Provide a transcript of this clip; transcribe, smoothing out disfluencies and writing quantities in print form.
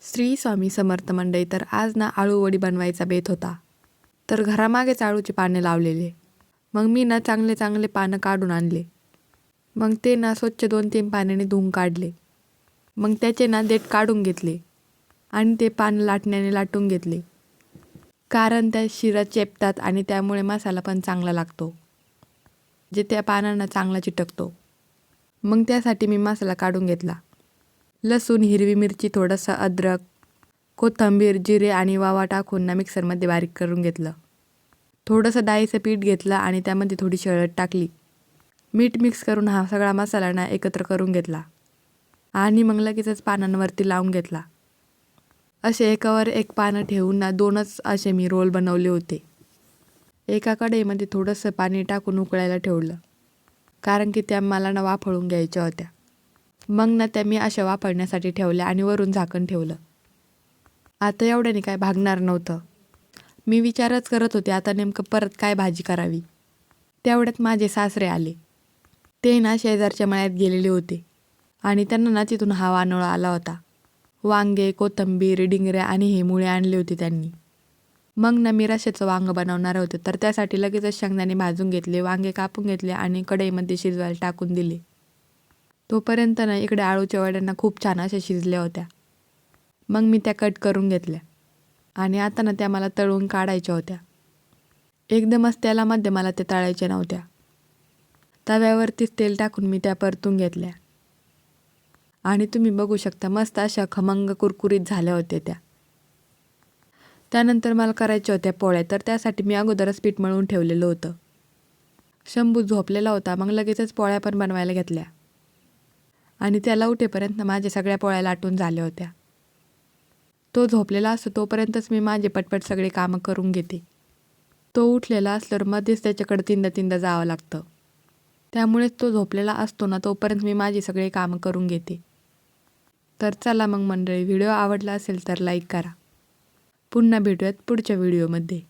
श्री स्वामी समर्थ मंडळी. तर आज ना आळूवडी बनवायचा बेत होता. तर घरामागेच आळूचे पाने लावलेले. मग मी ना चांगले चांगले पानं काढून आणले. मग ते ना स्वच्छ 2-3 पाण्याने धुवून काढले. मग त्याचे ना देठ काढून घेतले आणि ते पान लाटण्याने लाटून घेतले, कारण त्या शिरा चेपतात आणि त्यामुळे मसाला पण चांगला लागतो, जे त्या पानांना चांगला चिटकतो. मग त्यासाठी मी मसाला काढून घेतला. लसूण, हिरवी मिरची, थोडंसं अद्रक, कोथिंबीर, जिरे आणि वावा टाकून ना मिक्सरमध्ये बारीक करून घेतलं. थोडंसं डाळीचं पीठ घेतलं आणि त्यामध्ये थोडी हळद टाकली. मीठ मिक्स करून हा सगळा मसाला ना एकत्र करून घेतला आणि मग लगेचच पानांवरती लावून घेतला. असे एकावर एक पानं ठेवून ना 2च असे मी रोल बनवले होते. एका कढईमध्ये थोडंसं पाणी टाकून उकळायला ठेवलं, कारण की त्या मला ना वाफळून घ्यायच्या होत्या. मग ना त्या मी अशा वाफळण्यासाठी ठेवल्या आणि वरून झाकण ठेवलं. आता एवढ्याने काय भागणार नव्हतं. मी विचारच करत होते आता नेमकं परत काय भाजी करावी. तेवढ्यात माझे सासरे आले. ते ना शेजारच्या मळ्यात गेलेले होते आणि त्यांना ना तिथून हा वानोळा आला होता. वांगे, कोथिंबीर, डिंगऱ्या आणि हे मुळे आणले होते त्यांनी. मग ना मी रश्श्याचं वांगं बनवणार होते, तर त्यासाठी लगेचच शेंगदाणे भाजून घेतले, वांगे कापून घेतले आणि कढईमध्ये शिजवायला टाकून दिले. तोपर्यंत ना इकडे आळूच्या वड्यांना खूप छान अशा शिजल्या होत्या. मग मी त्या कट करून घेतल्या आणि आता ना त्या मला तळून काढायच्या होत्या. एकदमच तेलामध्ये मला ते तळायच्या नव्हत्या. तव्यावरतीच तेल टाकून मी त्या परतून घेतल्या आणि तुम्ही बघू शकता मस्त अशा खमंग कुरकुरीत झाल्या होत्या त्या. त्यानंतर मला करायच्या होत्या पोळ्या, तर त्यासाठी मी अगोदरच पीठ मळून ठेवलेलं होतं. शंभू झोपलेला होता. मग लगेचच पोळ्या पण बनवायला घेतल्या आणि त्याला उठेपर्यंत माझ्या सगळ्या पोळ्या लाटून झाल्या होत्या. तो झोपलेला असतो तोपर्यंतच मी माझे पटपट सगळे कामं करून घेते. तो उठलेला असल्यावर मध्येच त्याच्याकडे तीनदा जावं लागतं. त्यामुळेच तो झोपलेला असतो ना तोपर्यंत मी माझी सगळे कामं करून घेते. तर चला मग मंडळी, व्हिडिओ आवडला असेल तर लाईक करा. पुन्हा भेटूयात पुढच्या व्हिडिओमध्ये.